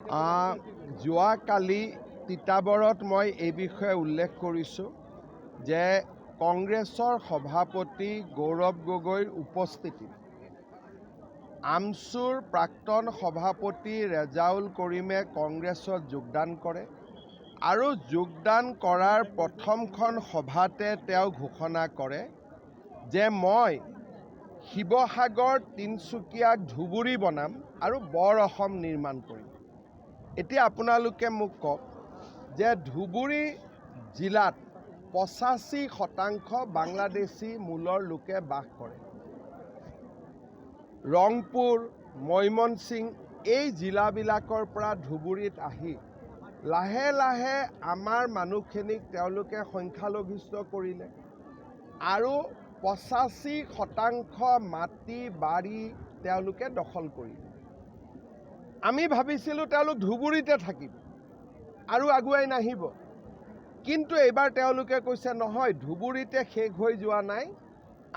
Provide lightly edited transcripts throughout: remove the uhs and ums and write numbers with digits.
যোৱাকালি তিতাবৰত মই এই বিষয়ে উল্লেখ কৰিছোঁ যে কংগ্ৰেছৰ সভাপতি গৌৰৱ গগৈৰ উপস্থিতিত আমছুৰ প্ৰাক্তন সভাপতি ৰেজাউল কৰিমে কংগ্ৰেছত যোগদান কৰে আৰু যোগদান কৰাৰ প্ৰথমখন সভাতে তেওঁ ঘোষণা কৰে যে মই শিৱসাগৰ, তিনিচুকীয়াক ধুবুৰী বনাম আৰু বৰ অসম নিৰ্মাণ কৰিম। এতিয়া আপোনালোকে মোক কওক যে ধুবুৰী জিলাত 85% বাংলাদেশী মূলৰ লোকে বাস কৰে। ৰংপুৰ, ময়মনসিং এই জিলাবিলাকৰ পৰা ধুবুৰীত আহি লাহে লাহে আমাৰ মানুহখিনিক তেওঁলোকে সংখ্যালঘিষ্ঠ কৰিলে আৰু 85% মাটি বাৰী তেওঁলোকে দখল কৰিলে। আমি ভাবিছিলোঁ তেওঁলোক ধুবুৰীতে থাকিব আৰু আগুৱাই নাহিব, কিন্তু এইবাৰ তেওঁলোকে কৈছে নহয়, ধুবুৰীতে শেষ হৈ যোৱা নাই,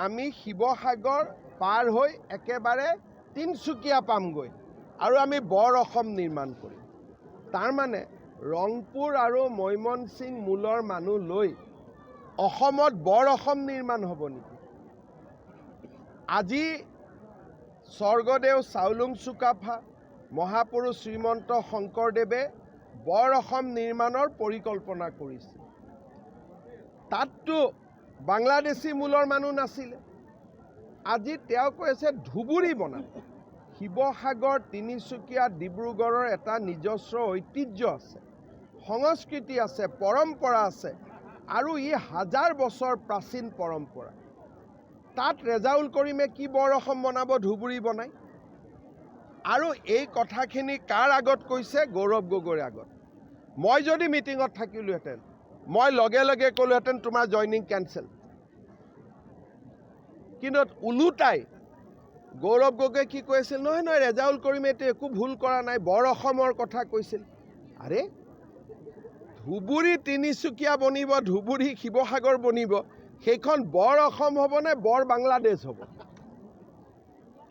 আমি শিৱসাগৰ পাৰ হৈ একেবাৰে তিনিচুকীয়া পামগৈ আৰু আমি বৰ অসম নিৰ্মাণ কৰিম। তাৰমানে ৰংপুৰ আৰু ময়মনসিং মূলৰ মানুহ লৈ অসমত বৰ অসম নিৰ্মাণ হ'ব নেকি? আজি স্বৰ্গদেউ চাওলুং চুকাফা, মহাপুৰুষ শ্ৰীমন্ত শংকৰদেৱে বৰ অসম নিৰ্মাণৰ পৰিকল্পনা কৰিছিল। তাততো বাংলাদেশী মূলৰ মানুহ নাছিলে। আজি তেওঁ কৈছে ধুবুৰী বনাম। শিৱসাগৰ, তিনিচুকীয়া, ডিব্ৰুগড়ৰ এটা নিজস্ব ঐতিহ্য আছে, সংস্কৃতি আছে, পৰম্পৰা আছে আৰু ই হাজাৰ বছৰ প্ৰাচীন পৰম্পৰা। তাত ৰেজাউল কৰিমে কি বৰ অসম বনাব ধুবুৰী বনাই? আৰু এই কথাখিনি কাৰ আগত কৈছে? গৌৰৱ গগৈৰ আগত। মই যদি মিটিঙত থাকিলোহেঁতেন, মই লগে লগে ক'লোহেঁতেন তোমাৰ জইনিং কেঞ্চেল। কিন্তু ওলোটাই গৌৰৱ গগৈয়ে কি কৈছিল? নহয় নহয়, ৰেজাউল কৰিমে এইটো একো ভুল কৰা নাই, বৰ অসমৰ কথা কৈছিল। আৰে ধুবুৰী তিনিচুকীয়া বনিব, ধুবুৰী শিৱসাগৰ বনিব, সেইখন বৰ অসম হ'ব নে বৰ বাংলাদেশ হ'ব?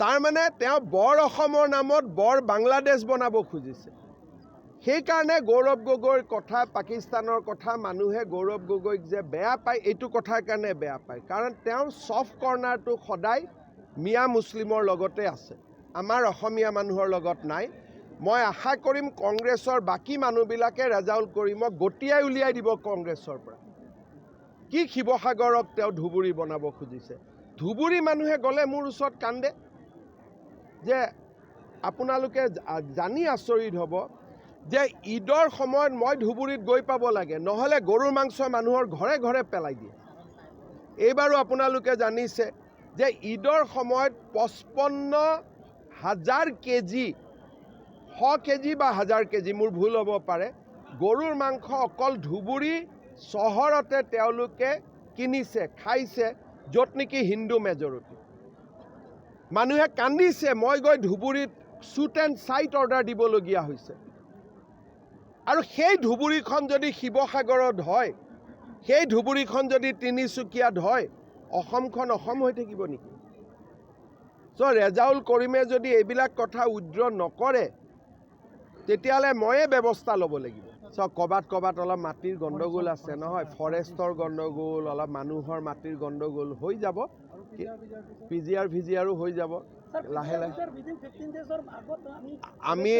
তাৰমানে তেওঁ বৰ অসমৰ নামত বৰ বাংলাদেশ বনাব খুজিছে। সেইকাৰণে গৌৰৱ গগৈৰ কথা, পাকিস্তানৰ কথা মানুহে গৌৰৱ গগৈক যে বেয়া পায়, এইটো কথাৰ কাৰণে বেয়া পায়, কাৰণ তেওঁৰ ছফ্ট কৰ্ণাৰটো সদায় মিয়া মুছলিমৰ লগতে আছে, আমাৰ অসমীয়া মানুহৰ লগত নাই। মই আশা কৰিম কংগ্ৰেছৰ বাকী মানুহবিলাকে ৰেজাউল কৰিমক গতিয়াই উলিয়াই দিব কংগ্ৰেছৰ পৰা। কি শিৱসাগৰক তেওঁ ধুবুৰী বনাব খুজিছে? ধুবুৰী মানুহে গ'লে মোৰ ওচৰত কান্দে যে আপোনালোকে জানি আচৰিত হ'ব যে ঈদৰ সময়ত মই ধুবুৰীত গৈ পাব লাগে, নহ'লে গৰুৰ মাংস মানুহৰ ঘৰে ঘৰে পেলাই দিয়ে। এইবাৰো আপোনালোকে জানিছে যে ঈদৰ সময়ত 55,000 কেজি, 100 কেজি বা 1000 কেজি, মোৰ ভুল হ'ব পাৰে, গৰুৰ মাংস অকল ধুবুৰী চহৰতে তেওঁলোকে কিনিছে, খাইছে, য'ত নেকি হিন্দু মেজৰিটি। মানুহে কান্দিছে, মই গৈ ধুবুৰীত শ্বুট এণ্ড চাইট অৰ্ডাৰ দিবলগীয়া হৈছে। আৰু সেই ধুবুৰীখন যদি শিৱসাগৰত হয়, সেই ধুবুৰীখন যদি তিনিচুকীয়াত হয়, অসমখন অসম হৈ থাকিব নেকি? ৰেজাউল কৰিমে যদি এইবিলাক কথা উইথড্ৰ নকৰে, তেতিয়াহ'লে ময়ে ব্যৱস্থা ল'ব লাগিব। ক'ৰবাত অলপ মাটিৰ গণ্ডগোল আছে নহয়, ফৰেষ্টৰ গণ্ডগোল, অলপ মানুহৰ মাটিৰ গণ্ডগোল হৈ যাব, PGR VGRও হৈ যাব লাহে লাহে। আমি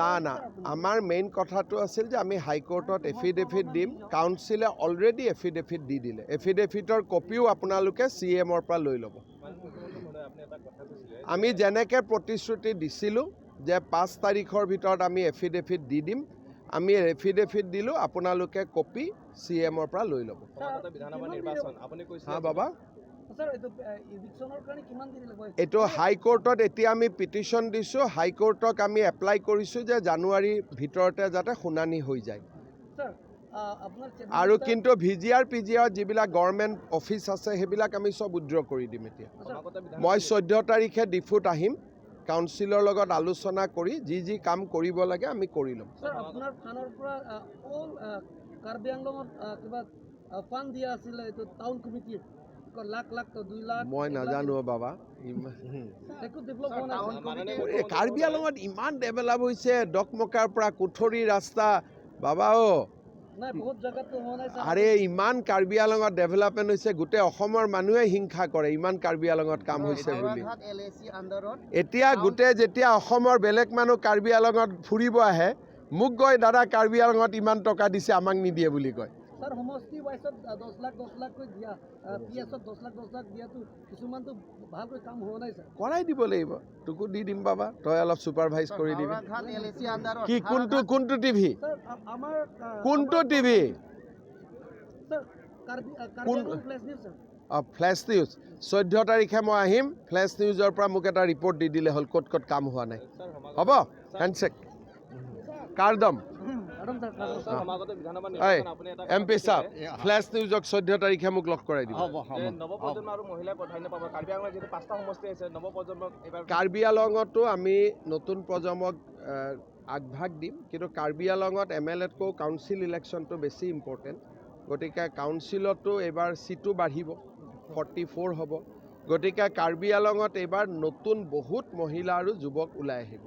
না আমাৰ মেইন কথাটো আছিল যে আমি হাইকোৰ্টত এফিডেভিট দিম। কাউন্সিলে অলৰেডি এফিডেভিট দি দিলে। এফিডেভিটৰ কপিও আপোনালোকে CMৰ পৰা লৈ ল'ব। আমি যেনেকৈ প্ৰতিশ্ৰুতি দিছিলোঁ যে 5 তাৰিখৰ ভিতৰত আমি এফিডেভিট দি দিম, আমি এফিডেভিট দিলোঁ, আপোনালোকে কপি CMৰ পৰা লৈ ল'ব। হা বাবা, এইটো হাইকোৰ্টত এতিয়া আমি পিটিশ্যন দিছোঁ, হাইকোৰ্টক আমি এপ্লাই কৰিছোঁ যে জানুৱাৰীৰ ভিতৰতে যাতে শুনানি হৈ যায়। আৰু কিন্তু VGR PGR যিবিলাক গভৰ্ণমেণ্ট অফিচ আছে সেইবিলাক আমি চব উইথড্ৰ কৰি দিম। এতিয়া মই 14 তাৰিখে ডিফুত আহিম, কাউন্সিলৰ লগত আলোচনা কৰি যি কাম কৰিব লাগে আমি কৰি ল'ম। লাখ লাখ তো 2 লাখ মই নাজানো বাবা একো ডেভেলপ হোৱা নাই কাৰ্বি আংলঙত ইমান ডেভেলপ হৈছে ডকমকাৰ পৰা কুঠৰি ৰাস্তা বাবা নাই বহুত জায়গাতো হোৱা নাই স্যাৰ আৰে ইমান কাৰ্বি আংলঙত ডেভেলপমেণ্ট হৈছে গোটেই অসমৰ মানুহে হিংসা কৰে ইমান কাৰ্বি আংলঙত কাম হৈছে বুলি এতিয়া গোটেই যেতিয়া অসমৰ বেলেগ মানুহ কাৰ্বি আংলঙত ফুৰিব আহে মোক কয় দাদা কাৰ্বি আংলঙত ইমান টকা দিছে আমাক নিদিয়ে বুলি কয় স্যার সমষ্টি ওয়াইজত 10 লাখ কৈ দিয়া পিএছত 10 লাখ দিয়াতো কিছুমানতো ভালকৈ কাম হোৱা নাই স্যাৰ কৰাই দিব লাগিব তোকো দি দিম বাবা তই অলপ ছুপাৰভাইজ কৰি দিবি কি কোনটো টিভি স্যাৰ আমাৰ কোনটো TV sir Karbi flash news sir flash news 14 তাৰিখে মই আহিম ফ্লেছ নিউজৰ পৰা মোক এটা ৰিপৰ্ট দি দিলে হ'ল ক'ত ক'ত কাম হোৱা নাই হ'ব হেণ্ডছেক কাৰ্ডম MP সাহেব ফ্লেছ নিউজক 14 তাৰিখে মোক লগ কৰাই দিব কাৰ্বি আংলঙতো আমি নতুন প্ৰজন্মক আগভাগ দিম কিন্তু কাৰ্বি আংলঙত MLAতকৈ কাউন্সিল ইলেকশ্যনটো বেছি ইম্পৰ্টেণ্ট গতিকে কাউন্সিলতো এইবাৰ সিটো বাঢ়িব 44 হ'ব গতিকে কাৰ্বি আংলঙত এইবাৰ নতুন বহুত মহিলা আৰু যুৱক ওলাই আহিব